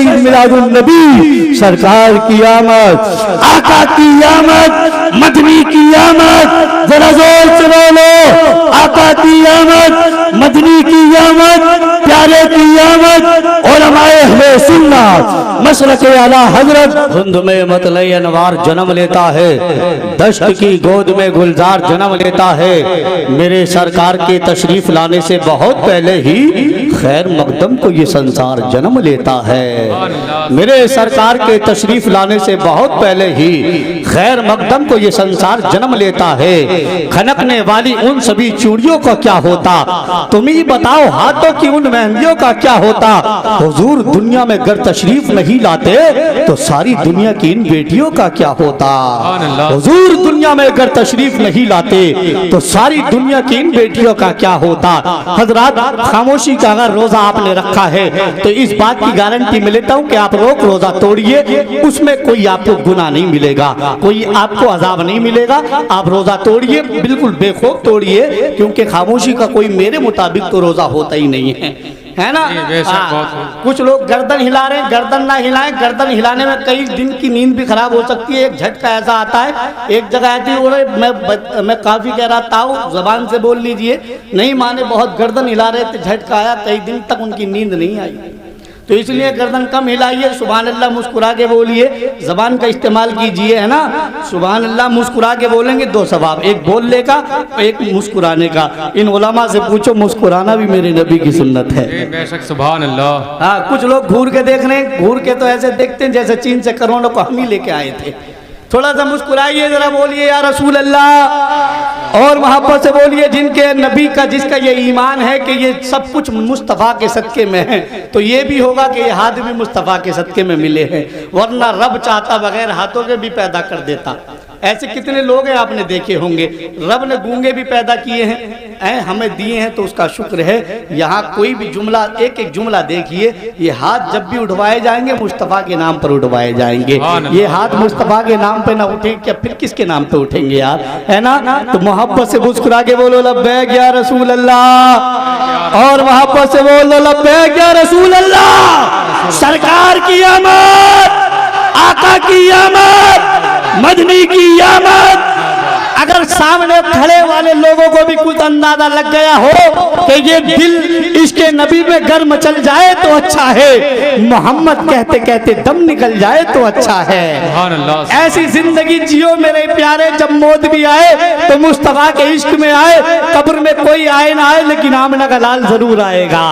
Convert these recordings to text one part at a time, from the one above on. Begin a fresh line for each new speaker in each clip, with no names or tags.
ईद मिलादुन नबी, सरकार की आमद, आका की आमद, मदनी की आमद, जरा जोर से बोलो, आका की आमद, मदनी की आमद, प्यारे की आमद, उलमाए अहले सुन्नत मशरक़ आला हजरत धुंध में मतलई अनवार जन्म लेता है, दश्त की गोद में गुलजार जन्म लेता है। मेरे सरकार के तशरीफ लाने से बहुत पहले ही खैर मकदम को ये संसार जन्म लेता है। मेरे सरकार के तशरीफ लाने से बहुत पहले ही खैर मकदम को ये संसार जन्म लेता है। खनकने वाली उन सभी चूड़ियों का क्या होता, तुम ही बताओ, हाथों की उन मेहंदियों का क्या होता। हुजूर दुनिया में अगर तशरीफ नहीं लाते तो सारी दुनिया की इन बेटियों का क्या होता। हुजूर दुनिया में अगर तशरीफ नहीं लाते तो सारी दुनिया की इन बेटियों का क्या होता। हजरात, खामोशी का अगर रोजा आपने रखा है तो इस बात की गारंटी मैं लेता हूँ कि आप रोजा तोड़िए, उसमें कोई आपको गुनाह नहीं मिलेगा, कोई आपको अजाब नहीं मिलेगा। आप रोजा तोड़िए, बिल्कुल बेखौफ तोड़िए, क्योंकि खामोशी का कोई मेरे मुताबिक तो रोजा होता ही नहीं है ना। कुछ लोग गर्दन हिला रहे हैं, गर्दन ना हिलाएं, गर्दन हिलाने में कई दिन की नींद भी खराब हो सकती है। एक झटका ऐसा आता है, एक जगह आती है, मैं काफी कह रहा था, जबान से बोल लीजिए, नहीं माने, बहुत गर्दन हिला रहे थे, झटका आया, कई दिन तक उनकी नींद नहीं आई। तो इसलिए गर्दन कम हिलाइए, सुभान अल्लाह मुस्कुरा के बोलिए, जबान का इस्तेमाल कीजिए, है ना। सुभान अल्लाह मुस्कुरा के बोलेंगे दो सवाब, एक बोलने का, एक मुस्कुराने का। इन उलमा से पूछो, मुस्कुराना भी मेरे नबी की सुन्नत है।
बेशक, सुभान अल्लाह।
हाँ, कुछ लोग घूर के देख रहे हैं, घूर के तो ऐसे देखते हैं जैसे चीन से करोड़ों को हम ही लेके आए थे। थोड़ा सा मुस्कुराइए, जरा बोलिए या रसूल अल्लाह, और मोहब्बत से बोलिए, जिनके नबी का, जिसका ये ईमान है कि ये सब कुछ मुस्तफ़ा के सदके में है, तो ये भी होगा कि ये हाथ भी मुस्तफ़ा के सदके में मिले हैं, वरना रब चाहता बगैर हाथों के भी पैदा कर देता। ऐसे कितने लोग हैं आपने देखे होंगे, रब ने गूंगे भी पैदा किए हैं, हमें दिए हैं तो उसका शुक्र है। यहाँ कोई भी जुमला, एक एक जुमला देखिए, ये हाथ जब भी उठवाए जाएंगे मुस्तफ़ा के नाम पर उठवाए जाएंगे। ये हाथ मुस्तफ़ा के नाम पे ना उठेंगे क्या, फिर किसके नाम पे उठेंगे यार, है ना। तो मोहब्बत से मुस्कुरा के बोलो लब्बैक या रसूल अल्लाह, और मोहब्बत से बोलो लब्बैक या रसूल अल्लाह। सरकार की आमद, आका की आमद, मदनी की आमद। अगर सामने खड़े वाले लोगों को भी कुछ अंदाजा लग गया हो कि ये दिल इसके नबी में गर्म चल जाए तो अच्छा है, मोहम्मद कहते कहते दम निकल जाए तो अच्छा है। ऐसी जिंदगी जियो मेरे प्यारे, जब मौत भी आए तो मुस्तफा के इश्क में आए, कब्र में कोई आए ना आए लेकिन आमना का लाल जरूर आएगा।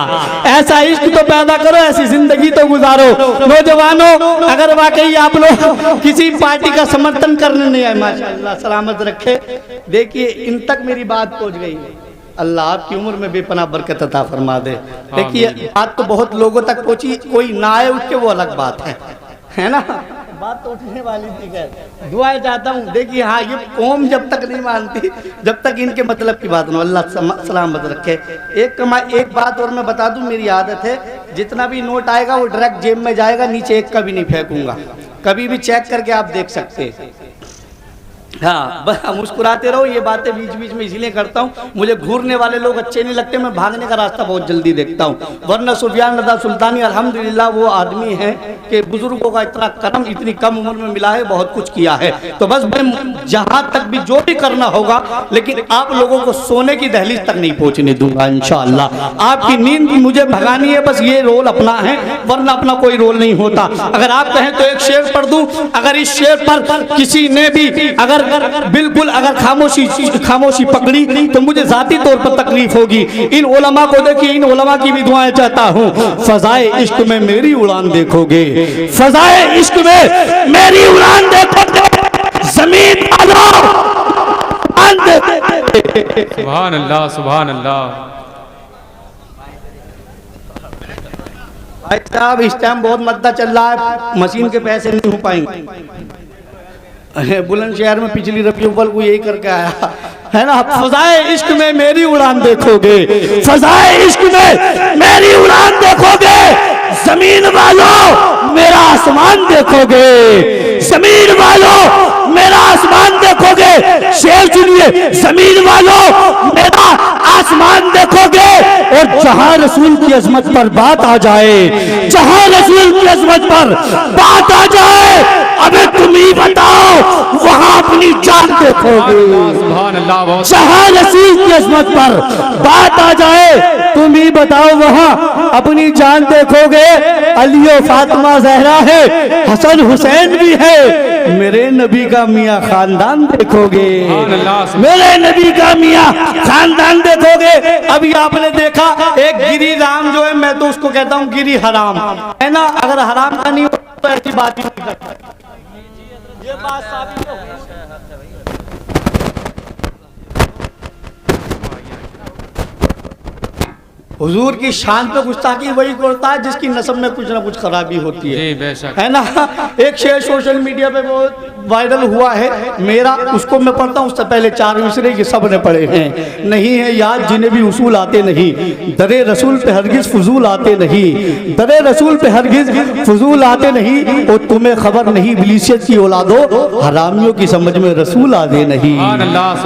ऐसा इश्क तो पैदा करो, ऐसी जिंदगी तो गुजारो। नौजवानों, अगर वाकई आप लोग किसी पार्टी का समर्थन करने नहीं आए, माशाअल्लाह सलामत रखे, देखिए इन तक मेरी बात पहुंच गई, अल्लाह आपकी उम्र में बेपनाह बरकत अता फरमा दे। देखिए बात तो बहुत लोगों तक पहुंची, कोई ना आए उसके वो अलग बात है ना। बात तो उठने वाली थी, खैर दुआएं चाहता हूँ। देखिए हाँ, ये कौम जब तक नहीं मानती, जब तक इनके मतलब की बात ना, अल्लाह सलामत रखे। एक बात और मैं बता दूं, मेरी आदत है, जितना भी नोट आएगा वो डायरेक्ट जेब में जाएगा, नीचे एक का भी नहीं फेंकूंगा, कभी भी चेक करके आप देख सकते हैं। हाँ, बस मुस्कुराते रहो, ये बातें बीच बीच में इसलिए करता हूँ, मुझे घूरने वाले लोग अच्छे नहीं लगते, मैं भागने का रास्ता बहुत जल्दी देखता हूँ। वरना सुफियान रज़ा सुल्तानी अल्हम्दुलिल्लाह वो आदमी है कि बुजुर्गों का इतना करम इतनी कम उम्र में मिला है, बहुत कुछ किया है। तो बस मैं जहाँ तक भी जो भी करना होगा, लेकिन आप लोगों को सोने की दहलीज तक नहीं पहुँचने दूंगा इंशाअल्लाह। आपकी नींद मुझे भगानी है, बस ये रोल अपना है, वरना अपना कोई रोल नहीं होता। अगर आप कहें तो एक शेर पढ़ दूं, अगर इस शेर पर किसी ने भी अगर बिल्कुल अगर खामोशी पकड़ी तो मुझे जाती तौर पर तकलीफ होगी। इन उलमा को देखिए, इन उलमा की भी दुआएं चाहता हूँ। फजाए इश्क में मेरी उड़ान देखोगे, फजाए इश्क में मेरी उड़ान देखोगे, जमीन
सुभान अल्लाह, सुभान अल्लाह।
भाई साहब इस टाइम बहुत मद्दा चल रहा है, मशीन के पैसे नहीं हो पाएंगे। बुलंदशहर में पिछली रबी अव्वल को यही करके आया है ना, फजाए इश्क में मेरी उड़ान देखोगे, फजाए इश्क में मेरी उड़ान देखोगे, जमीन वालों मेरा आसमान देखोगे, जमीन वालों मेरा आसमान देखोगे। शेर सुनिए, जमीन वालों मेरा आसमान देखोगे और जहां रसूल की अजमत पर बात आ जाए, जहां रसूल की अजमत पर बात आ जाए, अबे तुम ही बताओ वहां अपनी जान देखोगे।
सुभान अल्लाह, बहुत
जहां रसूल की अजमत पर बात आ जाए, तुम ही बताओ वहां अपनी जान देखोगे। अली और फातिमा जहरा है, हसन हुसैन भी है, मेरे नबी का मियाँ खानदान देखोगे, मेरे नबी का मियाँ खानदान देखोगे। अभी आपने देखा एक गिरी राम जो है, मैं तो उसको कहता हूँ गिरी हराम है ना, अगर हराम का नहीं होता तो ऐसी बात ही नहीं करता। ये बात साबित हो गई। हुजूर की शान पे गुस्ताखी वही करता है जिसकी नस्ब में कुछ ना कुछ खराबी होती है,
जी बेशक
है ना। एक शेर सोशल मीडिया पे बहुत वायरल हुआ है मेरा, उसको मैं पढ़ता हूँ। उससे पहले 4 मिसरे के सब ने पढ़े हैं। नहीं है याद जिन्हें भी उसूल आते नहीं, दरे रसूल पे हरगिज फजूल आते नहीं, दरे रसूल पे हरगिज फजूल आते नहीं। और तुम्हें खबर नहीं इब्लीसियत की औलादो, हरामियों की समझ में रसूल आते नहीं।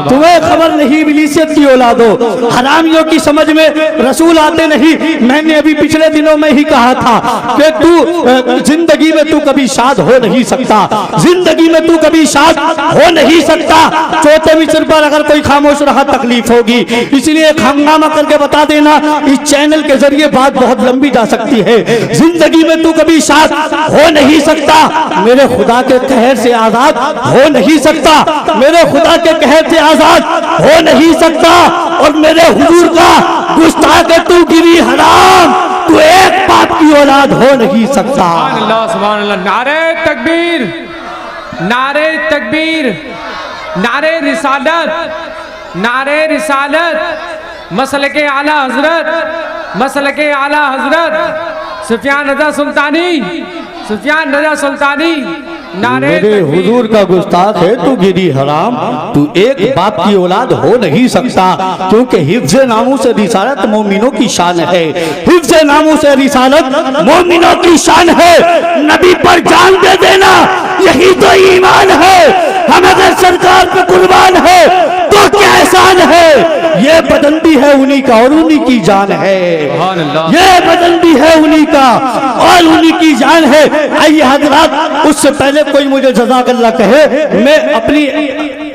तुम्हें खबर नहीं इब्लीसियत की औलादो, हरामियों की समझ में रसूल आते नहीं। मैंने अभी पिछले दिनों में ही कहा था कि तू जिंदगी में तू कभी शाद हो नहीं सकता, जिंदगी में तू कभी शाद हो नहीं सकता। चौथे मिसर पर अगर कोई खामोश रहा तकलीफ होगी, इसलिए एक हंगामा करके बता देना, इस चैनल के जरिए बात बहुत लंबी जा सकती है। जिंदगी में तू कभी शाद हो नहीं सकता, मेरे खुदा के कहर से आजाद हो नहीं सकता, मेरे खुदा के कहर से आजाद हो नहीं सकता। और मेरे हुजूर का गुस्ताख तू गिरी हराम, तू एक बाप की औलाद हो नहीं सकता।
सुभान अल्लाह। नारे तकबीर, नारे तकबीर, नारे रिसालत, नारे रिसालत, मसलके आला हजरत, मसलके आला हजरत सुफियान रज़ा सुल्तानी, सुफियान रज़ा सुल्तानी।
मेरे हुजूर का गुस्ताख है तू गिरी हराम, तू एक बाप की औलाद हो नहीं सकता। क्योंकि हिफ्ज़ नामूस से रिसालत मोमिनों की शान है, हिफ्ज़ नामूस से रिसालत मोमिनों की शान है। नबी पर जान दे देना यही तो ईमान है। हम अगर सरकार पे कुर्बान है तो क्या एहसान है। ये बदन भी है उन्हीं का और उन्हीं की जान है, ये बदन भी है उन्हीं का और उन्हीं की जान है। आइए हजरात, उससे पहले कोई मुझे जज़ाकल्लाह कहे, मैं अपनी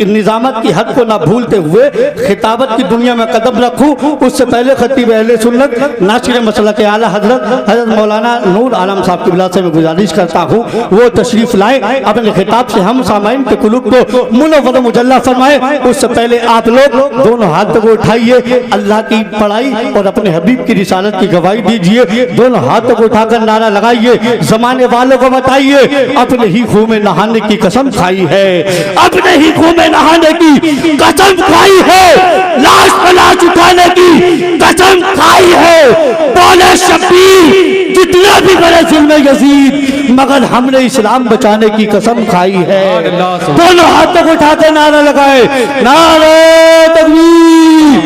निजामत की हद को ना भूलते हुए खिताबत की दुनिया में कदम रखूं, उससे पहले खतीब अहले सुन्नत नासिर मसलक के आला हजरत मौलाना नूर आलम साहब की बिला से मैं गुजारिश करता हूं वो तशरीफ लाए, अपने खिताब से हम सामाइन के कुलूब को मुनव्वर मुजल्ला फरमाए। उससे पहले आप लोग दोनों हाथ को उठाइए, अल्लाह की पढ़ाई और अपने हबीब की रिसालत की गवाही दीजिए। दोनों हाथों को उठाकर नारा लगाइए, जमाने वालों को बताइए अपने ही खून में नहाने की कसम खाई है, अपने ही खून में नहाने की कसम खाई है, लाश पर लाश उठाने की कसम खाई है। बोले शब्बीर जितना भी करे जुल्म यजीद, मगर हमने इस्लाम बचाने की कसम खाई है। दोनों हाथों को उठाकर नारा लगाए, नारे तकबीर,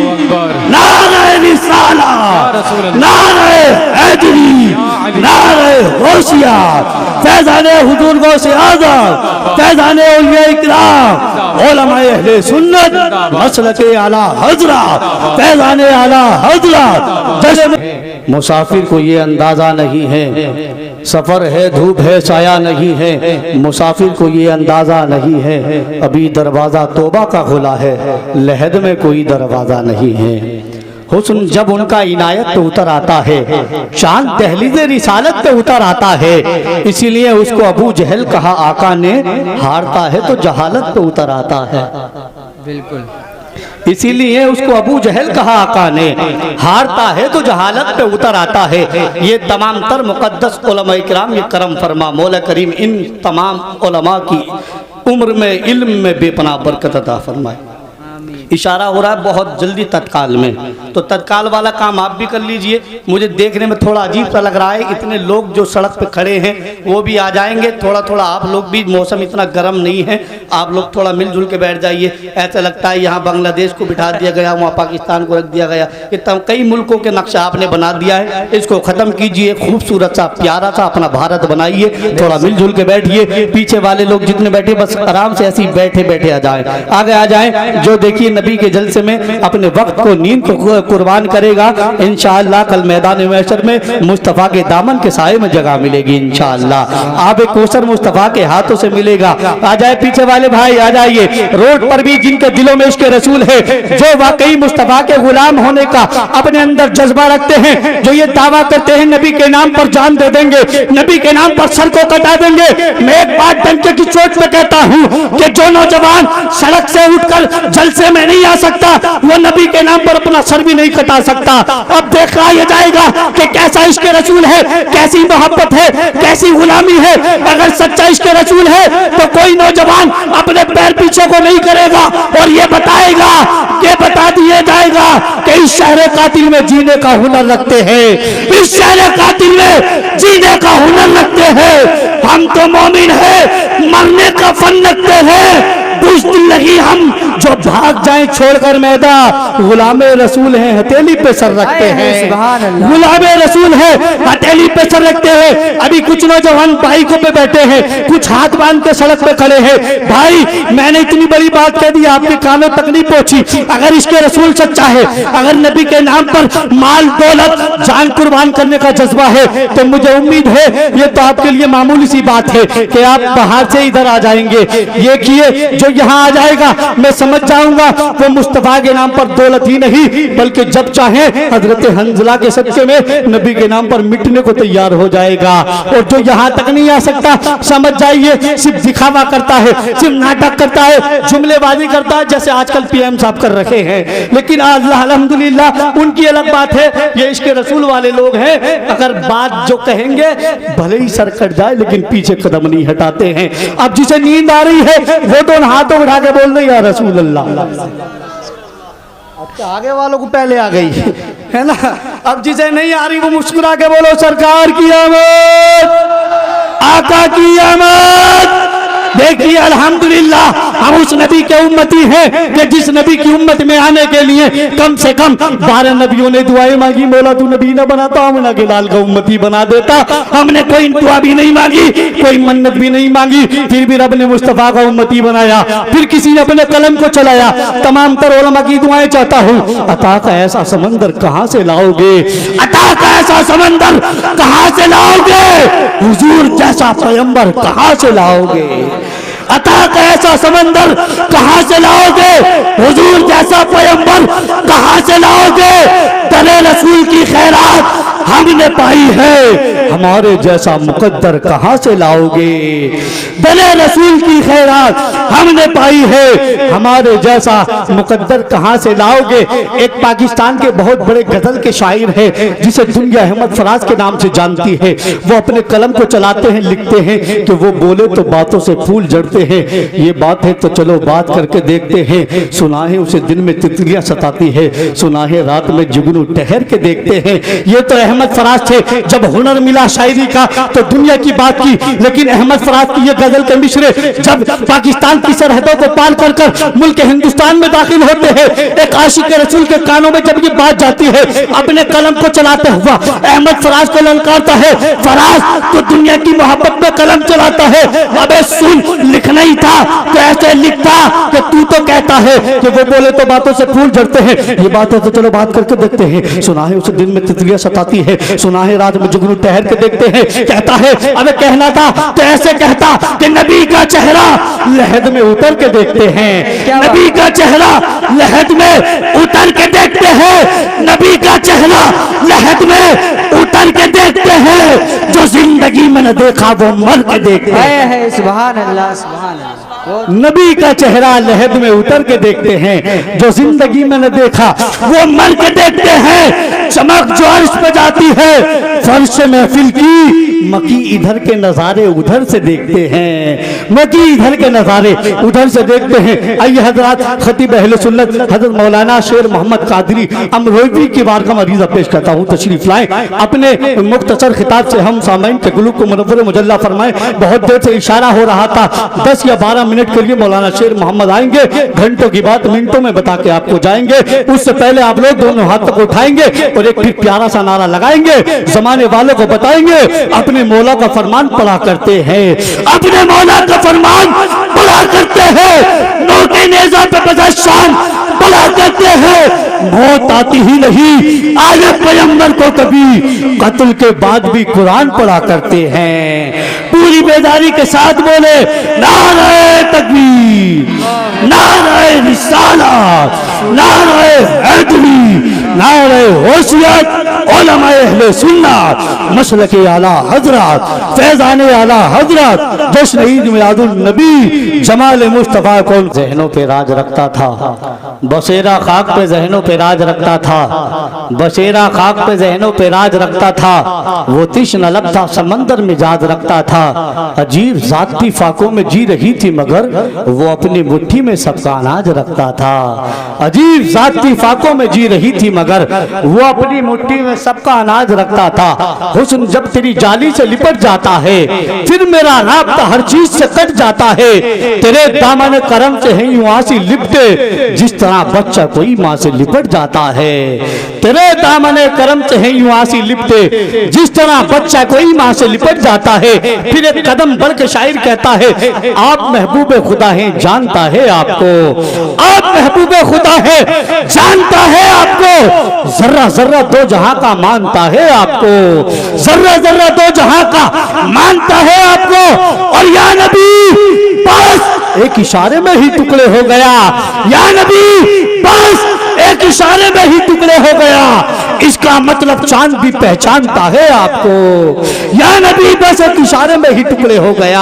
नारे रिसालत, नारे हैदरी, नारे होशियार, फैज़ाने हुजूर गौ से आज़ाद, फैज़ाने औलिया इकराम, उलमाए अहले सुन्नत, मसलके आला हज़रत, फैज़ाने आला हज़रत। जैसे मुसाफिर को ये अंदाजा नहीं है, सफर है धूप है साया नहीं है, मुसाफिर को ये अंदाजा नहीं है, अभी दरवाजा तौबा का खुला है, लहद में कोई दरवाजा नहीं है। हुस्न जब उनका इनायत पे उतर आता है, चांद दहलीज़ रिसालत पे उतर आता है, इसीलिए उसको अबू जहल कहा आका ने, हारता है तो जहालत पे उतर आता है।
बिल्कुल,
इसीलिए उसको अबू जहल कहा आका ने, हारता है तो जहालत पे उतर आता है। ये तमाम तर मुकद्दस उलमा इकराम ये करम फरमा, मौला करीम इन तमाम उलमा की उम्र में इल्म में बेपनाह बरकत अता फरमाए। इशारा हो रहा है बहुत जल्दी तत्काल में, तो तत्काल वाला काम आप भी कर लीजिए। मुझे देखने में थोड़ा अजीब सा लग रहा है, इतने लोग जो सड़क पे खड़े हैं वो भी आ जाएंगे, थोड़ा थोड़ा आप लोग भी, मौसम इतना गर्म नहीं है, आप लोग थोड़ा मिलजुल के बैठ जाइए। ऐसा लगता है यहाँ बांग्लादेश को बिठा दिया गया, वहाँ पाकिस्तान को रख दिया गया, इतना कई मुल्कों के नक्शा आपने बना दिया है, इसको ख़त्म कीजिए, खूबसूरत सा प्यारा सा अपना भारत बनाइए, थोड़ा मिलजुल के बैठिए। पीछे वाले लोग जितने बैठे बस आराम से ऐसे ही बैठे बैठे आ जाए, आगे आ जाए। जो देखिए नबी के जलसे में अपने वक्त को, नींद को कुर्बान करेगा, इंशाअल्लाह कल मैदान महशर में मुस्तफ़ा के दामन के साए में जगह मिलेगी इंशाअल्लाह। आप एक कोसर मुस्तफ़ा के हाथों से मिलेगा। आ जाए पीछे वाले भाई, आ जाइए। रोड पर भी जिनके दिलों में इश्क रसूल है, जो वाकई मुस्तफ़ा के गुलाम होने का अपने अंदर जज्बा रखते हैं, जो ये दावा करते हैं नबी के नाम पर जान दे देंगे, नबी के नाम पर सर को कटा देंगे। मैं एक बात डंके की चोट पे कहता हूँ कि जो नौजवान सड़क से उठकर जलसे में नहीं आ सकता, वो नबी के नाम पर अपना सर भी नहीं कटा सकता। अब देखा यह जाएगा कि कैसा इश्क रसूल है, कैसी मोहब्बत है, कैसी गुलामी है। अगर सच्चा इश्क रसूल है तो कोई नौजवान अपने पैर पीछे को नहीं करेगा और ये बताएगा कि बता दिया जाएगा कि इस शहर कातिल में जीने का हुनर रखते हैं, इस शहर कातिल में जीने का हुनर रखते हैं। हम तो मोमिन है, मरने का फन रखते हैं। बुज़्दिल नहीं हम जो भाग जाएं छोड़कर मैदान, गुलामे रसूल हैं, हथेली पे सर रखते हैं। गुलामे रसूल है, हथेली पे सर रखते हैं। अभी कुछ नौजवान बाइकों पे बैठे हैं, कुछ हाथ बांध के सड़क पे खड़े हैं। भाई मैंने इतनी बड़ी बात कह दी, आपके कानों तक नहीं पहुंची। अगर इसके रसूल सच्चा है, अगर नबी के नाम पर माल दौलत जान कुर्बान करने का जज्बा है, तो मुझे उम्मीद है ये तो आपके लिए मामूली सी बात है कि आप बाहर से इधर आ जाएंगे। ये किए जो यहाँ आ जाएगा मैं समझ जाऊंगा वो मुस्तफा के नाम पर दौलत ही नहीं बल्कि जब चाहे हजरत हंजला के सदके में नबी के नाम पर मिटने को तैयार हो जाएगा। और जो यहाँ तक नहीं आ सकता समझ जाइए सिर्फ दिखावा करता है, सिर्फ नाटक करता है, जुमलेबाजी करता है जैसे आजकल पीएम साहब कर रखे हैं। लेकिन अल्लाह अल्हम्दुलिल्लाह उनकी अलग बात है, ये इसके रसूल वाले लोग हैं। अगर बात जो कहेंगे भले ही सर कट जाए लेकिन पीछे कदम नहीं हटाते हैं। अब जिसे नींद आ रही है वो दोनों हाथों उठा के बोल रही है रसूल अल्लाह। अब आगे वालों को पहले आ गई है ना। अब जिसे नहीं आ रही वो मुस्कुरा के बोलो सरकार की आमद, आका की आमद। देखिए अल्हम्दुलिल्लाह हम उस नबी के उम्मती हैं कि जिस नबी की उम्मत में आने के लिए कम से कम 12 नबियों ने दुआएं मांगी। मौला तू नबी ना बनाता आमना के लाल का उम्मती बना देता। हमने कोई दुआ भी नहीं मांगी, कोई मन्नत भी नहीं मांगी, फिर भी रब ने मुस्तफा का उम्मती बनाया। फिर किसी ने अपने कलम को चलाया। तमाम तर उलमा की दुआएं चाहता हूँ। अता का ऐसा समंदर कहाँ से लाओगे, अता का ऐसा समंदर कहाँ से लाओगे, हुजूर जैसा पैगंबर कहाँ से लाओगे, अता का ऐसा समंदर कहाँ से लाओगे, हुजूर जैसा पैगंबर कहाँ से लाओगे। दले रसूल की खैरात हमने पाई है, हमारे जैसा मुकद्दर कहाँ से लाओगे। दले रसूल की खैरात हमने पाई है, हमारे जैसा मुकद्दर कहाँ से लाओगे। एक पाकिस्तान के बहुत बड़े गजल के शायर हैं जिसे दुनिया अहमद फराज के नाम से जानती है। वो अपने कलम को चलाते हैं, लिखते हैं कि वो बोले तो बातों से फूल जड़ते हैं। ये बात है तो चलो बात करके देखते हैं। सुना है उसे दिन में तितलियां सताती है, सुना है रात में जुगनू ठहर के देखते हैं। ये तो अहमद फराज थे, जब हुनर मिला शायरी का तो दुनिया की बात की। लेकिन अहमद फराज की ये गजल के मिसरे जब पाकिस्तान की सरहदों को पार कर कर मुल्क हिंदुस्तान में दाखिल होते हैं, एक आशिक रसूल के कानों में जब ये बात जाती है, अपने कलम को चलाते हुआ अहमद फराज को ललकारता है, फराज तो दुनिया की मोहब्बत में कलम चलाता है, अबे सुन लिखना ही था तो ऐसे लिखता कि तू तो कहता है कि वो बोले तो बातों से फूल झड़ते हैं। ये बात है तो चलो बात करके देखते हैं। सुना है उसे दिन में तितलियां सताती है, सुना है रात में जुगनू ठहर के देखते हैं। कहता है अबे कहना था तो ऐसे कहता कि नबी का चेहरा लहद में उतर के देखते हैं, नबी का चेहरा लहद में उतर के देखते हैं, नबी का चेहरा लहद में उतर के देखते हैं। जो जिंदगी में न देखा वो मर के देखते हैं।
सुभान अल्लाह, सुभान अल्लाह।
नबी का चेहरा लहद में उतर के देखते हैं, जो जिंदगी में न देखा वो मर के देखते हैं। चमक जो अर्श पे जाती है फर्श महफिल की, मकी इधर के नजारे उधर से देखते हैं, मकी इधर के नजारे उधर से देखते हैं। आइए हजरत खतीब अहले सुन्नत हजरत मौलाना शेर मोहम्मद कादरी अमरोवी की बारगाह में अरीज़ा पेश करता हूँ, तशरीफ लाएं। अपने मुख्तसर खिताब से हम सामईन के गुलूब को मुनव्वर मुजल्ला फरमाएं। बहुत देर से इशारा हो रहा था 10 या 12 मिनट के लिए मौलाना शेर मोहम्मद आएंगे, घंटों की बात मिनटों में बता के आपको जाएंगे। उससे पहले आप लोग दोनों हाथ तक उठाएंगे और एक प्यारा सा नारा लगाएंगे, जमाने वालों को बताएंगे अपने मौला का फरमान पढ़ा करते हैं, अपने मौला का फरमान पढ़ा करते हैं। नोटे नेज़ा पे बजा शान
पढ़ा करते हैं, मौत आती ही नहीं। आले पैगंबर को कभी कत्ल के बाद भी कुरान पढ़ा करते हैं। पूरी बेदारी के साथ बोले नारे तकबीर, नारे रिसालत, नारे हैदरी, नारे होशियत, उलमाए अहले सुन्नत, मसलके आला हजरत, फैजाने आला हजरत, जश्न ईद मिलादुन नबी, जमाल मुस्तफा को
जहनों पे राज रखता था, बसेरा खाक पे जहनों पे राज रखता था, बसेरा खाक पे जहनों पे राज रखता था। वो तिश्न लब था, समंदर में जाज रखता था। अजीब जाती फाकों में जी रही थी मगर वो अपनी मुट्ठी में सबका अनाज रखता था। अजीब जाती फाकों में जी रही थी मगर वो अपनी मुट्ठी में सबका अनाज रखता था। हुस्न जब तेरी जाली से लिपट जाता है फिर मेरा राब्ता हर चीज से कट जाता है। तेरे दामन करम से है यूं आंसी लिपटे जिस तरह बच्चा कोई माँ से लिपट जाता है। तेरे दामन करम से है यूं आंसी लिपटे जिस तरह बच्चा कोई माँ से लिपट जाता है। फिर एक कदम बढ़ के शायर कहता है आप महबूबे खुदा हैं जानता है आपको, आप महबूबे खुदा है जानता है आपको। जर्रा जर्रा दो जहां का मानता है आपको, जर्रा जर्रा दो जहां का मानता है आपको। और या नबी बस एक इशारे में ही टुकड़े हो गया, या नबी बस एक इशारे में ही टुकड़े हो गया। इसका मतलब चांद भी पहचानता है आपको। या नबी बस एक इशारे में ही टुकड़े हो गया।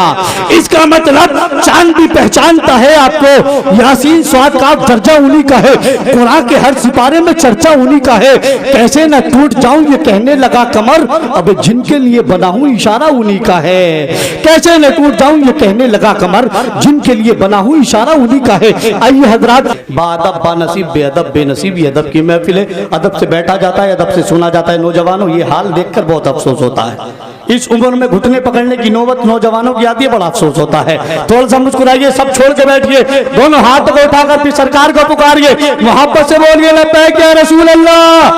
इसका मतलब चांद भी पहचानता है आपको। यासीन स्वाद का दर्जा उन्हीं का है, कुरान के हर सिपारे में चर्चा उन्हीं का है। कैसे न टूट जाऊं ये कहने लगा कमर, अब जिनके लिए बना हूं इशारा उन्हीं का है। कैसे न टूट जाऊं ये कहने लगा कमर, जिनके लिए बना हूं इशारा उन्हीं का है। आइए हजरात, बादब बानसीब बेअदब बेनसीब ये अदब की महफिल है। अदब से बैठा जाता है, अदब से सुना जाता है। नौजवानों ये हाल देखकर बहुत अफसोस होता है। इस उम्र में घुटने पकड़ने की नौबत नौजवानों की आती है, बड़ा अफसोस होता है। थोड़ा सा मुस्कुराइए, सब छोड़ के बैठिए, दोनों हाथ को उठाकर फिर सरकार को पुकारिए, मोहब्बत से बोलिए लब्बैक या रसूल अल्लाह,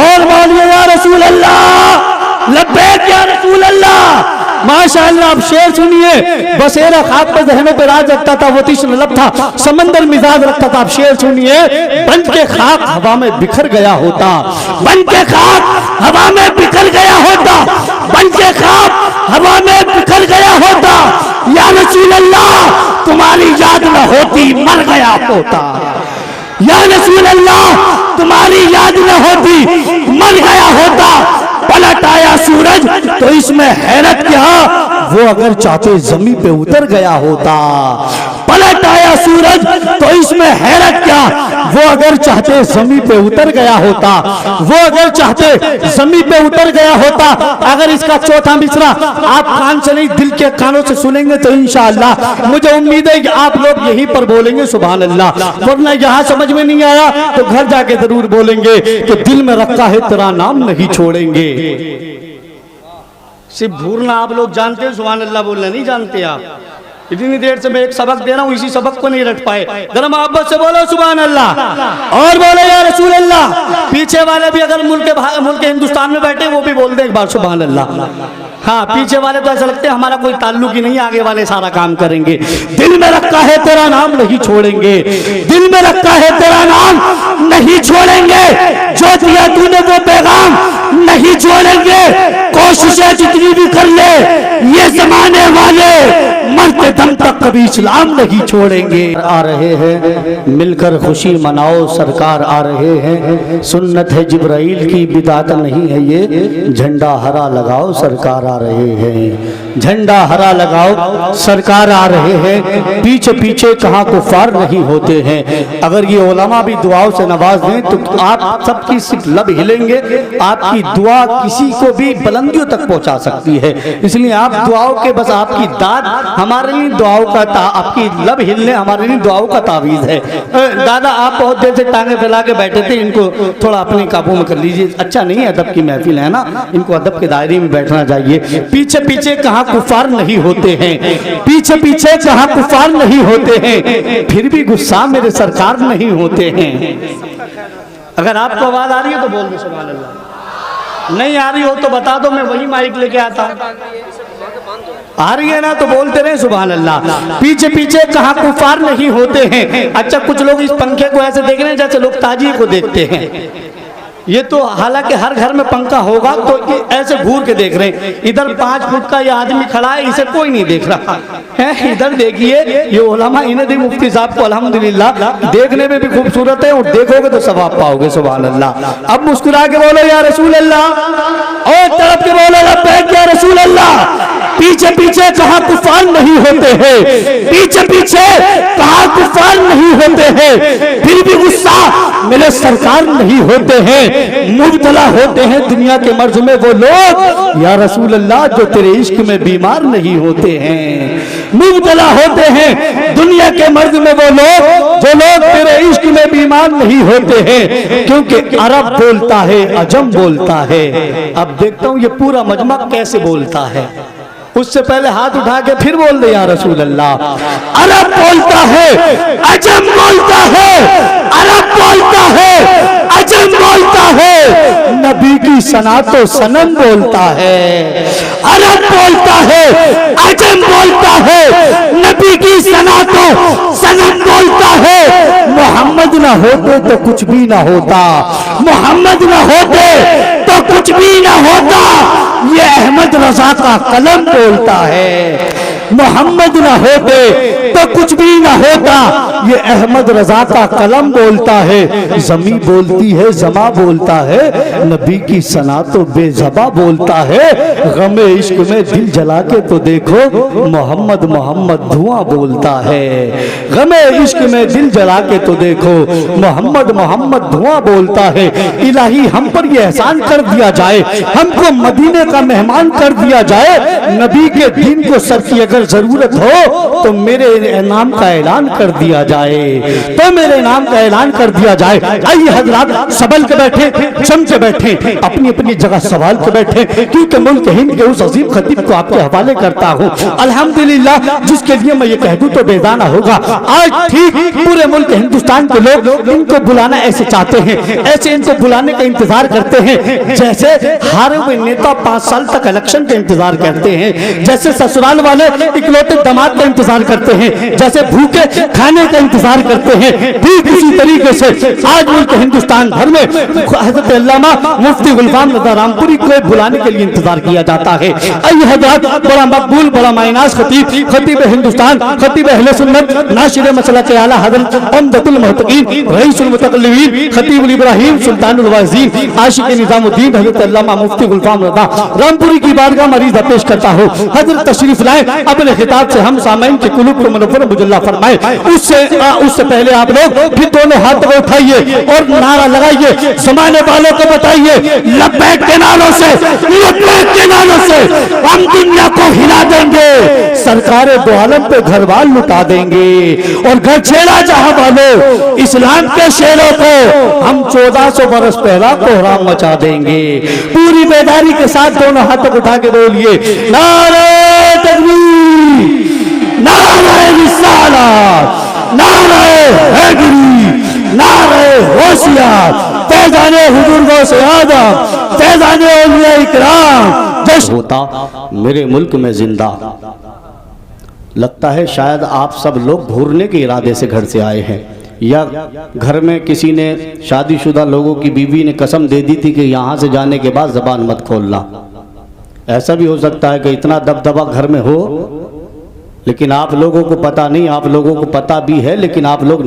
और बोलिए या रसूल अल्लाह, लब्बैक या रसूल अल्लाह। माशाअल्लाह, अब शेर सुनिए। बसेरा खाक पे जहनों पे राज रखता था, वो तिश्न लब था, समंदर मिजाज रखता था। अब शेर सुनिए। बन के खाक हवा में बिखर गया होता, बन के खाक हवा में बिखर गया होता, बन के खाक हवा में बिखर गया होता। या रसूल अल्लाह तुम्हारी याद न होती मर गया होता, या रसूल अल्लाह तुम्हारी याद न होती मर गया होता। पलट आया सूरज तो इसमें हैरत क्या, वो अगर चाहते जमीन पे उतर गया होता। पलट आया सूरज तो इसमें हैरत क्या, वो अगर चाहते जमीन पे उतर गया होता, वो अगर चाहते जमीन पे उतर गया होता। अगर इसका चौथा मिसरा आप कान से नहीं दिल के कानों से सुनेंगे तो इंशाअल्लाह मुझे उम्मीद है कि आप लोग यहीं पर बोलेंगे सुभान अल्लाह। वरना यहाँ समझ में नहीं आया तो घर जाके जरूर बोलेंगे कि दिल में रखा है तेरा नाम नहीं छोड़ेंगे। सिर्फ भूलना आप लोग जानते हैं, सुभान अल्लाह बोलना नहीं जानते आप। इतनी देर से मैं एक सबक दे रहा हूँ, इसी सबक को नहीं रट पाए। जरा मोहब्बत से बोलो सुभान अल्लाह, और बोलो या रसूल अल्लाह। पीछे वाले भी अगर मुल्क हिंदुस्तान में बैठे वो भी बोल दे एक बार सुभान अल्लाह। हाँ, पीछे वाले तो ऐसा लगते हैं हमारा कोई ताल्लुक ही नहीं, आगे वाले सारा काम करेंगे। दिल में रखा है तेरा नाम नहीं छोड़ेंगे, दिल में रखा है तेरा नाम नहीं छोड़ेंगे। जो दिया तूने वो पैगाम नहीं छोड़ेंगे। कोशिशें जितनी भी कर ले ये जमाने वाले मरते दम तक कभी इस्लाम नहीं छोड़ेंगे। आ रहे हैं मिलकर खुशी मनाओ, सरकार आ रहे हैं। सुन्नत है जिब्राइल की, बिदात नहीं है ये। झंडा हरा लगाओ, सरकार आ रहे हैं। झंडा हरा लगाओ, सरकार आ रहे हैं। पीछे पीछे कहाँ कुफार नहीं होते हैं। अगर ये उलमा भी दुआओं से नवाज दें तो आप सबकी सिर्फ लब हिलेंगे। आपकी दुआ किसी को भी बुलंदियों तक पहुंचा सकती है। इसलिए आप दुआओं के बस आपकी दाद हमारे लिए दुआओं का आपकी लब हिलने हमारे लिए दुआओं का तावीज़ है। दादा आप बहुत देर से टांगे फैला के बैठे थे, इनको थोड़ा अपने काबू में कर लीजिए। अच्छा नहीं है, अदब की महफिल है ना, इनको अदब के दायरे में बैठना चाहिए। पीछे पीछे कहाँ कुफार नहीं होते हैं, पीछे पीछे कहाँ कुफार नहीं होते हैं, फिर भी गुस्सा मेरे सरकार नहीं होते हैं। अगर आपको आवाज आ रही है तो बोल दो सुभान अल्लाह, नहीं आ रही हो तो बता दो, मैं वही माइक लेके आता हूँ। आ रही है ना तो बोलते रहे सुभान अल्लाह। पीछे पीछे कहाँ कुफार नहीं होते हैं। अच्छा कुछ लोग इस पंखे को ऐसे देख रहे हैं जैसे लोग ताजिए को देखते हैं। ये तो हालांकि हर घर में पंखा होगा तो ये ऐसे घूर के देख रहे हैं। इधर 5 फुट का ये आदमी खड़ा है, इसे कोई नहीं देख रहा है। इधर देखिए ये उलमा इन्हें दी मुफ्ती साहब को अल्हम्दुलिल्लाह देखने में भी खूबसूरत है और देखोगे तो सवाब पाओगे सुभान अल्लाह। अब मुस्कुरा के बोलो या रसूल अल्लाह और तड़प के बोलो लब्बैक या रसूल अल्लाह। पीछे पीछे कहाँ कुफार नहीं होते हैं, पीछे पीछे कहाँ कुफार नहीं होते हैं, फिर भी गुस्सा मेरे सरकार नहीं होते हैं। मुब्तला होते हैं दुनिया के मर्ज में वो लोग या रसूल अल्लाह जो तेरे इश्क में बीमार नहीं होते हैं। मुब्तला होते हैं दुनिया के मर्ज में वो लोग जो लोग तेरे इश्क में बीमार नहीं होते हैं, क्योंकि अरब बोलता है अजम बोलता है। अब देखता हूँ ये पूरा मजमा कैसे बोलता है। उससे पहले हाथ उठा के फिर बोल दे या रसूल अल्लाह। अरब बोलता है अजम बोलता है, अरब बोलता है अजम बोलता है, नबी की सना तो सनम बोलता है। अरब बोलता है अजम बोलता है, नबी की सना तो सनम बोलता है। मोहम्मद ना होते तो कुछ भी ना होता, मोहम्मद ना होते तो कुछ भी ना होता। ये अहमद रजा का कलम बोलता है। मोहम्मद ना होते तो कुछ भी ना होता, ये अहमद रजा का कलम बोलता है। जमी बोलती है जमा बोलता है, नबी की सना तो बेजबा बोलता है। गमे इश्क में दिल जला के तो देखो मोहम्मद मोहम्मद धुआं बोलता है। गमे इश्क में दिल जला के तो देखो मोहम्मद मोहम्मद धुआं बोलता है। इलाही हम पर ये एहसान कर दिया जाए, हमको मदीने का मेहमान कर दिया जाए। नबी के दीन को सर की अगर जरूरत हो तो मेरे नाम का ऐलान कर दिया जाए, तो मेरे नाम का ऐलान कर दिया जाए। आइए हजरात संभल के बैठे, जम के बैठे, अपनी अपनी जगह संभाल के बैठे, क्योंकि मुल्क हिंद के उस अजीम खतीब को आपके हवाले करता हूँ अल्हम्दुलिल्लाह, जिसके लिए मैं ये कह दूं तो बेदाना होगा। आज ठीक पूरे मुल्क हिंदुस्तान के लोग इनको बुलाना ऐसे चाहते हैं, ऐसे इनको बुलाने का इंतजार करते हैं जैसे हारे हुए नेता 5 साल तक इलेक्शन का इंतजार करते हैं, जैसे ससुराल वाले इकलौते दामाद का इंतजार करते हैं, जैसे भूखे खाने का इंतजार करते हैं। ठीक इसी तरीके से आज मुल्क हिंदुस्तान भर में हजरत अल्लामा मुफ्ती गुलफाम रज़ा रामपुरी को बुलाने के लिए इंतजार किया जाता है। आइए हजरत बड़ा मकबूल बड़ा मायनाज खतीब, खतीब हिंदुस्तान, खतीब अहले सुन्नत, नाशिर मसलक के आला हज़रत उम्दतुल मुहतकीन, रईसुल मुतकल्लिमीन, खतीबुल इब्राहीम, सुल्तानुल वाज़ीन, आशिक निज़ामुद्दीन हजरत अल्लामा मुफ्ती गुलफाम रज़ा रामपुरी की बारगाह में अर्ज़ पेश करता हूँ। हजरत तशरीफ लाए, अपने खिताब से हम सामईन के कुलूब को मुनव्वर मुजल्ला फरमाए। उससे पहले आप लोग फिर दोनों हाथ को उठाइए और नारा लगाइए, जमाने वालों को बताइए लब्बैक के नारों से, लब्बैक के नारों से हम दुनिया को हिला देंगे, सरकारे दो आलम पे घरवाल लुटा देंगे और घर छेड़ा जहां वालों इस्लाम के शेरों को हम 1400 बरस पहला कोहराम मचा देंगे। पूरी बेदारी के साथ दोनों हाथ उठा के बोलिए नारे तकबीर, नारे रिसालत, नारे हैदरी, नारे होशियार, फैज़ाने हुजूर गौसे आदम, फैज़ाने औलिया इकराम जश्न होता मेरे मुल्क में जिंदा। लगता है शायद आप सब लोग घूरने के इरादे से घर से आए हैं, या घर में किसी ने शादीशुदा लोगों की बीवी ने कसम दे दी थी कि यहाँ से जाने के बाद ज़बान मत खोलना। ऐसा भी हो सकता है कि इतना दबदबा घर में हो, लेकिन आप लोगों को पता नहीं, आप लोगों को पता भी है लेकिन आप लोग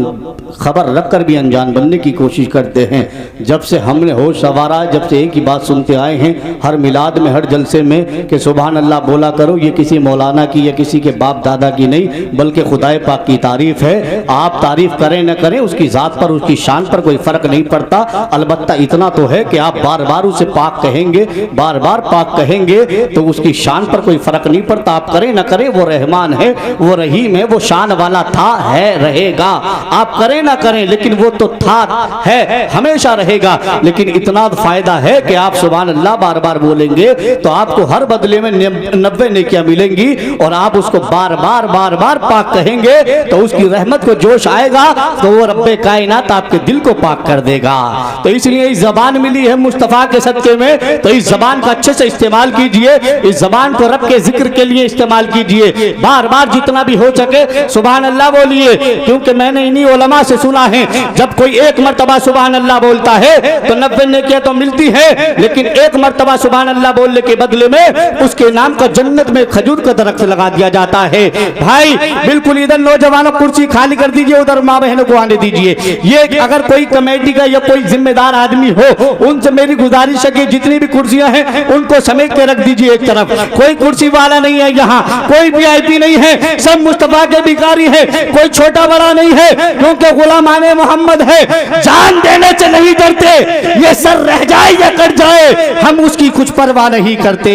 खबर रख कर भी अनजान बनने की कोशिश करते हैं। जब से हमने होश संवारा, जब से एक ही बात सुनते आए हैं हर मिलाद में, हर जलसे में कि सुभान अल्लाह बोला करो, ये किसी मौलाना की या किसी के बाप दादा की नहीं बल्कि खुदाए पाक की तारीफ है। आप तारीफ करें न करें उसकी ज़ात पर, उसकी शान पर कोई फ़र्क नहीं पड़ता। अलबत्ता इतना तो है कि आप बार बार उसे पाक कहेंगे, बार बार पाक कहेंगे तो उसकी शान पर कोई फ़र्क नहीं पड़ता। आप करें न करें वो रहमान है, वो रहीम है, वो शान वाला था, है, रहेगा। आप करें ना करें लेकिन वो तो था, है, हमेशा रहेगा। लेकिन इतना फायदा है कि आप सुभान अल्लाह बार बार बोलेंगे तो आपको हर बदले में 90 नेकियां मिलेंगी और आप उसको बार बार बार बार पाक कहेंगे तो उसकी रहमत को जोश आएगा तो वो रब्बे कायनात आपके दिल को पाक कर देगा। तो इसलिए इस जबान मिली है मुस्तफा के सदके में, तो इस जबान का अच्छे से इस्तेमाल कीजिए। इस जबान को रब के जिक्र के लिए इस्तेमाल कीजिए, बार बार जितना भी हो सके सुभान अल्लाह बोलिए। क्योंकि मैंने इन्हीं उलमा से सुना है जब कोई एक मर्तबा सुभान अल्लाह बोलता है तो 90 नेकियां तो मिलती है, लेकिन एक मर्तबा सुभान अल्लाह बोलने के बदले में उसके नाम का जन्नत में खजूर का दरख्त लगा दिया जाता है। भाई बिल्कुल इधर नौजवानों कुर्सी खाली कर दीजिए, उधर माँ बहनों को आने दीजिए। ये अगर कोई कमेटी का या कोई जिम्मेदार आदमी हो उनसे मेरी गुजारिश है कि जितनी भी कुर्सियां हैं उनको समेट के रख दीजिए एक तरफ। कोई कुर्सी वाला नहीं है यहाँ, कोई वीआईपी नहीं है, सब मुस्तफा के भिखारी है, कोई छोटा बड़ा नहीं है, क्योंकि गुलामाने मोहम्मद है। जान देने से नहीं डरते, ये सर रह जाए या कट जाए हम उसकी कुछ परवाह नहीं करते।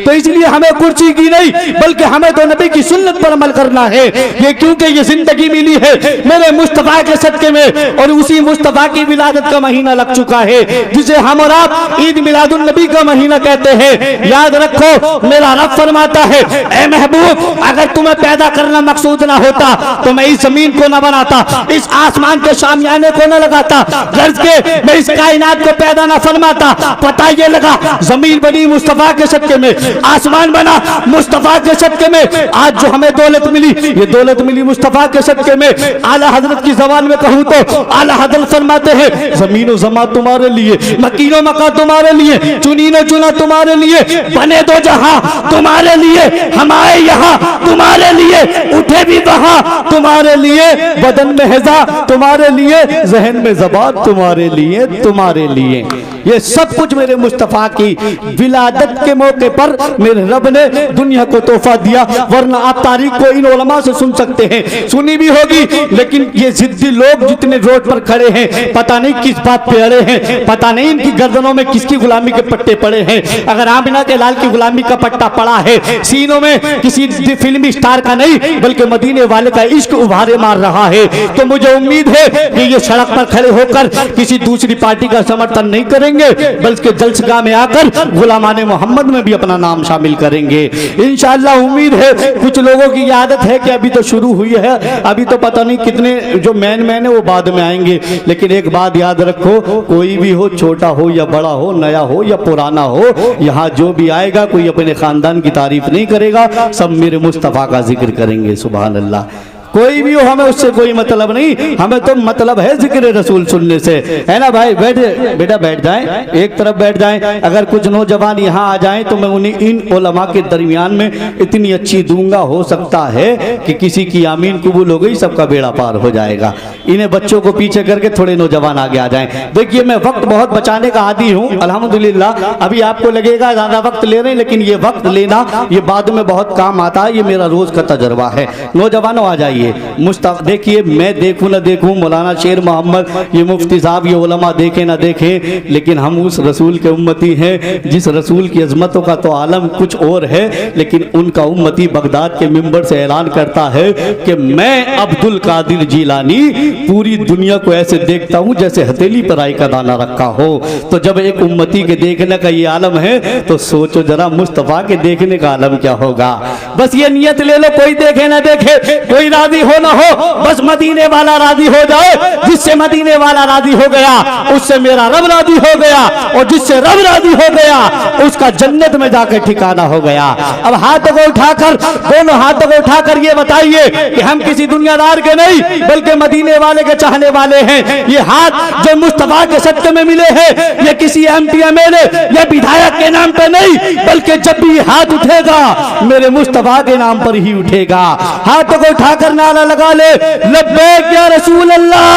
तो इसलिए हमें कुर्सी की नहीं बल्कि हमें तो नबी की सुन्नत पर अमल करना है। ये क्योंकि ये जिंदगी मिली है मेरे मुस्तफा के सदके में और उसी मुस्तफा की विलादत का महीना लग चुका है जिसे हम और आप ईद मिलादुन नबी का महीना कहते हैं। याद रखो मेरा रब फरमाता है, ऐ महबूब अगर तुम्हें पैदा करना मकसूद ना होता तो मैं इस जमीन को न बनाता, इस आसमान के शामियाने को न लगाता, गर्ज के मैं इस कायनात को पैदा न फरमाता। पता ये लगा जमीन बनी मुस्तफा के सदके में, आसमान बना मुस्तफा के सदके में। आज जो हमें दौलत मिली ये दौलत मिली मुस्तफा के सदके में। आला हजरत की जबान में कहूँ तो आला हजरत फरमाते हैं जमीनो जमा तुम्हारे लिए, मकीनो मका तुम्हारे लिए, चुनीनो चुना तुम्हारे लिए, बने दो जहां तुम्हारे लिए, हम आए यहाँ तुम्हारे लिए, उठे भी वहां तुम्हारे लिए, बदन में हैजा तुम्हारे लिए, जहन में ज़बात तुम्हारे लिए, तुम्हारे लिए। ये सब कुछ मेरे मुस्तफा की विलादत के मौके पर मेरे रब ने दुनिया को तोहफा दिया। वरना आप तारीख को इन उलमा से सुन सकते हैं, सुनी भी होगी, लेकिन ये जिद्दी लोग जितने रोड पर खड़े हैं पता नहीं किस बात पे अड़े हैं, पता नहीं इनकी गर्दनों में किसकी गुलामी के पट्टे पड़े हैं। अगर आमिना के लाल की गुलामी का पट्टा पड़ा है सीनों में किसी फिल्मी स्टार का नहीं बल्कि मदीने वाले का इश्क उभारे मार रहा है, तो मुझे उम्मीद है कि ये सड़क पर खड़े होकर किसी दूसरी पार्टी का समर्थन नहीं करेंगे बल्कि जलसगाह में आकर गुलामाने मोहम्मद में भी अपना नाम शामिल करेंगे इंशाअल्लाह। उम्मीद है कुछ लोगों की आदत है कि अभी तो शुरू हुई है, अभी तो पता नहीं कितने जो मैन है वो बाद में आएंगे। लेकिन एक बात याद रखो, कोई भी हो, छोटा हो या बड़ा हो, नया हो या पुराना हो, यहाँ जो भी आएगा कोई अपने खानदान की तारीफ नहीं करेगा, सब मेरे मुस्तफा का जिक्र करेंगे। सुभान अल्लाह। कोई भी हो हमें उससे कोई मतलब नहीं, हमें तो मतलब है जिक्र रसूल सुनने से, है ना भाई। बेटा बैठ जाएं, एक तरफ बैठ जाएं। अगर कुछ नौजवान यहाँ आ जाएं तो मैं उन्हें इन उलमा के दरमियान में इतनी अच्छी दूंगा, हो सकता है कि किसी की आमीन कबूल हो गई, सबका बेड़ा पार हो जाएगा। इन्हें बच्चों को पीछे करके थोड़े नौजवान आगे आ जाएं। देखिए मैं वक्त बहुत बचाने का आदी हूँ अल्हम्दुलिल्लाह। अभी आपको लगेगा ज्यादा वक्त ले रहे हैं, लेकिन ये वक्त लेना ये बाद में बहुत काम आता है, ये मेरा रोज का तजर्बा है। नौजवानों आ जाइए। देखिए मैं देखूं ना देखूं, मौलाना शेर मोहम्मद, ये मुफ्ती साहब, ये उलमा देखे ना देखे, लेकिन हम उस रसूल के उम्मती हैं जिस रसूल की अजमतों का तो आलम कुछ और है, लेकिन उनका उम्मती बगदाद के मिंबर से ऐलान करता है कि मैं अब्दुल कादिर जीलानी पूरी दुनिया को ऐसे देखता हूं जैसे हथेली पर आई का दाना रखा हो। तो जब एक उम्मती के देखने का ये आलम है तो सोचो जरा मुस्तफा के देखने का आलम क्या होगा। बस ये नियत ले लो, कोई देखे ना देखे, कोई राजी हो ना हो, बस मदीने वाला राजी हो जाए। जिससे मदीने वाला राजी हो गया उससे मेरा रब राजी हो गया, और जिससे रब राजी हो गया उसका जन्नत में जाकर ठिकाना हो गया। अब हाथों को उठाकर, दोनों हाथों को उठाकर ये बताइए कि हम किसी दुनियादार के नहीं बल्कि मदीने वाले के चाहने वाले हैं। ये हाथ जो मुस्तफा के सदके में मिले हैं ये किसी एमपी एमएलए या विधायक के नाम पे नहीं, बल्कि जब भी हाथ उठेगा मेरे मुस्तफा के नाम पर ही उठेगा। हाथों को उठाकर नारा लगा ले, लब्बैक या रसूल अल्लाह,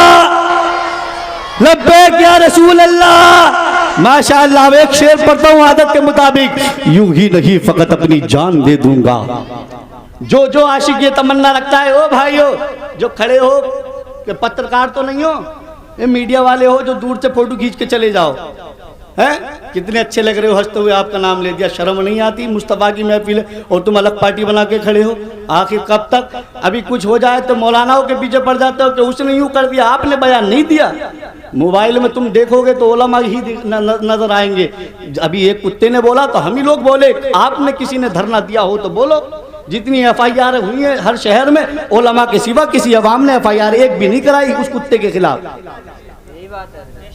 लब्बैक या रसूल अल्लाह। माशाअल्लाह। एक शेर पढ़ता हूँ आदत के मुताबिक, यूं ही नहीं फकत अपनी जान दे दूंगा। जो आशिक ये तमन्ना रखता है, ओ भाइयों जो खड़े हो कि पत्रकार तो नहीं हो, ये मीडिया वाले हो जो दूर से फोटो खींच के चले जाओ, हैं? कितने अच्छे लग रहे हो, हंसते हुए आपका नाम ले दिया, शर्म नहीं आती? मुस्तफ़ा की महफिल है और तुम अलग पार्टी बना के खड़े हो। आखिर कब तक? अभी कुछ हो जाए तो मौलानाओं के पीछे पड़ जाते हो कि उसने यूँ कर दिया, आपने बयान नहीं दिया। मोबाइल में तुम देखोगे तो उलमा ही नजर आएंगे। अभी एक कुत्ते ने बोला तो हम ही लोग बोले, आपने किसी ने धरना दिया हो तो बोलो। जितनी FIR हुई है हर शहर में, उलमा के सिवा किसी अवाम ने FIR एक भी नहीं कराई उस कुत्ते के खिलाफ।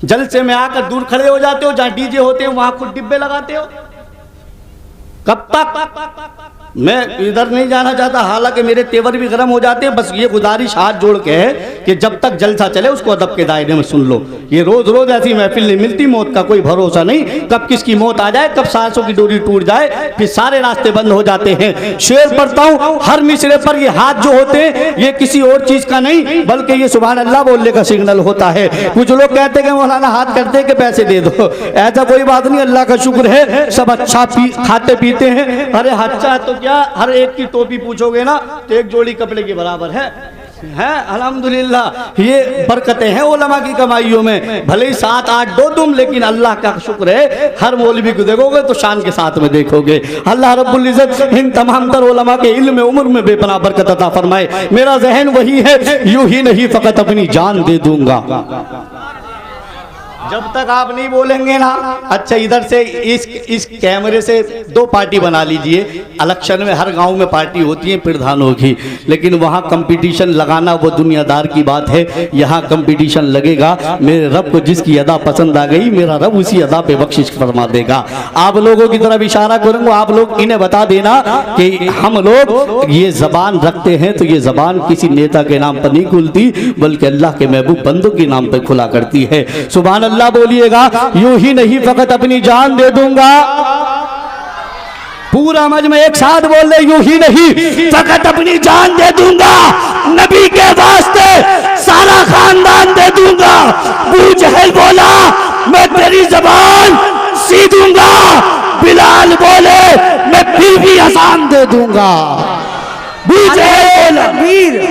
जलसे में आकर दूर खड़े हो जाते हो, जहाँ DJ होते हैं वहां खुद डिब्बे लगाते हो। कब तक? मैं इधर नहीं जाना चाहता, हालांकि मेरे तेवर भी गर्म हो जाते हैं। बस ये गुजारिश हाथ जोड़ के है कि जब तक जलसा चले उसको अदब के दायरे में सुन लो। ये रोज रोज ऐसी महफिल नहीं मिलती, मौत का कोई भरोसा नहीं, कब किसकी मौत आ जाए, कब सांसों की डोरी टूट जाए, फिर सारे रास्ते बंद हो जाते हैं। शेर पढ़ता हूँ हर मिसरे पर, ये हाथ जो होते हैं ये किसी और चीज का नहीं बल्कि ये सुभान अल्लाह बोलने का सिग्नल होता है। कुछ लोग कहते हैं मौलाना हाथ करते हैं कि पैसे दे दो, ऐसा कोई बात नहीं, अल्लाह का शुक्र है सब अच्छा खाते पीते हैं। अरे अच्छा तो क्या, हर एक की टोपी पूछोगे ना तो एक जोड़ी कपड़े के बराबर है अल्हम्दुलिल्लाह। ये बरकतें हैं उलमा की कमाइयों में, भले ही 7-8 दो तुम, लेकिन अल्लाह का शुक्र है हर मौलवी को देखोगे तो शान के साथ में देखोगे। अल्लाह रब्बुल इज्जत इन तमाम तर उलमा के इल्म उम्र में बेपनाह बरकत अता फरमाए। मेरा जहन वही है, यूं ही नहीं फकत अपनी जान दे दूंगा। जब तक आप नहीं बोलेंगे ना। अच्छा इधर से इस कैमरे से 2 पार्टी बना लीजिए। इलेक्शन में हर गांव में पार्टी होती है प्रधानों की, लेकिन वहां कंपटीशन लगाना वो दुनियादार की बात है। यहाँ कंपटीशन लगेगा, मेरे रब को जिसकी अदा पसंद आ गई मेरा रब उसी अदा पे बख्शिश फरमा देगा। आप लोगों की तरफ इशारा करूंगा, आप लोग इन्हें बता देना कि हम लोग ये जबान रखते हैं तो ये जबान किसी नेता के नाम पर नहीं खुलती बल्कि अल्लाह के महबूब बंदों के नाम पर खुला करती है। सुभान अल्लाह बोलिएगा। यूं ही नहीं फकत अपनी जान दे दूंगा। पूरा मजमा एक साथ बोल रहे, यूं ही नहीं फकत अपनी जान दे दूंगा, नबी के वास्ते सारा खानदान दे दूंगा। अबू जहल बोला मैं तेरी जबान सी दूंगा, बिलाल बोले मैं फिर भी अजान दे दूंगा। अबू जहल
तकबीर,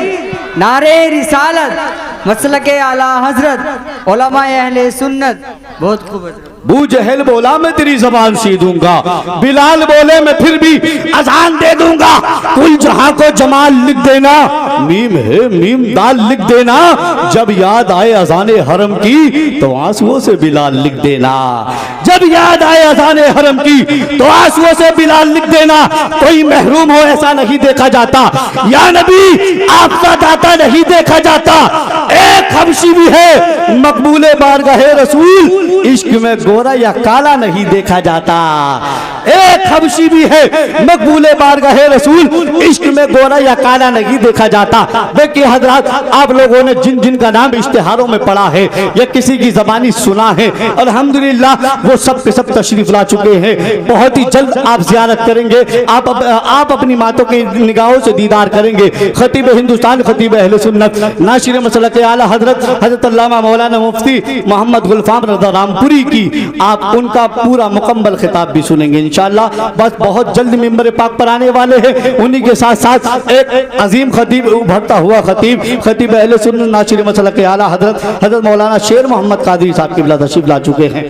नारे रिसालत, मसलके आला हजरत, उलमा अहले सुन्नत। बहुत खूब।
अबू जहल बोला मैं तेरी जबान सी दूंगा, बिलाल बोले मैं फिर भी अजान दे दूंगा। कुल जहां को जमाल लिख देना, मीम है मीम दाल लिख देना। जब याद आए अजान हरम की तो आंसुओं से बिलाल लिख देना। जब याद आए अजान हरम की तो आंसुओं से बिलाल लिख देना। कोई महरूम हो ऐसा नहीं देखा जाता, या नबी आपका दाता नहीं देखा जाता। एक हबशी भी है मकबूले बारगाहे रसूल, इश्क में गोरा या काला नहीं देखा जाता। एक हबशी भी है मकबूले बारगाहे रसूल, इश्क में गोरा या काला नहीं देखा जाता। देखिए हजरात, आप लोगों ने जिन जिन का नाम इश्तिहारों में पढ़ा है या किसी की जबानी सुना है, अल्हम्दुलिल्लाह वो सब के सब तशरीफ ला चुके हैं। बहुत ही जल्द आप जियारत करेंगे, आप अपनी मातों की निगाहों से दीदार करेंगे। खतीब हिंदुस्तान, खतीब अहले सुन्नत, नाशिर मसलक आला हजरत अल्लामा मौलाना मुफ्ती मोहम्मद गुलफाम रज़ा रामपुरी की आप उनका पूरा मुकम्मल खिताब भी सुनेंगे इंशाअल्लाह। बस बहुत जल्द मिंबर पाक पर आने वाले हैं। उन्हीं के साथ साथ एक अजीम खतीब, उभरता हुआ खतीब, खतीब अहले सुन्नत नाशिर मसलक आला हजरत मौलाना शेर मोहम्मद कादरी साहब की तशरीफ ला चुके हैं।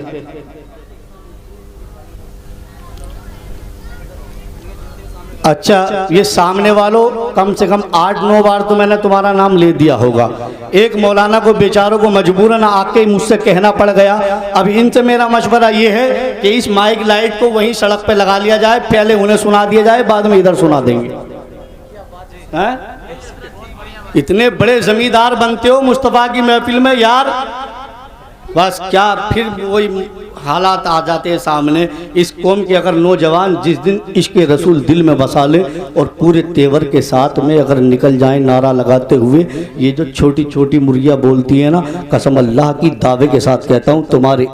अच्छा ये सामने वालों कम से कम 8-9 बार तो मैंने तुम्हारा नाम ले दिया होगा। एक मौलाना को बेचारों को मजबूरन आके मुझसे कहना पड़ गया। अब इनसे मेरा मशवरा ये है कि इस माइक लाइट को वहीं सड़क पे लगा लिया जाए, पहले उन्हें सुना दिया जाए, बाद में इधर सुना देंगे। हैं? इतने बड़े जमींदार बनते हो मुस्तफ़ा की महफिल में यार, बस क्या फिर वही हालात आ जाते हैं सामने। इस कौम के अगर नौजवान जिस दिन इश्क रसूल दिल में बसा ले और पूरे तेवर के साथ में अगर निकल जाएं नारा लगाते हुए, ये जो छोटी छोटी मुर्गियाँ बोलती है ना, कसम अल्लाह की दावे के साथ कहता हूँ तुम्हारे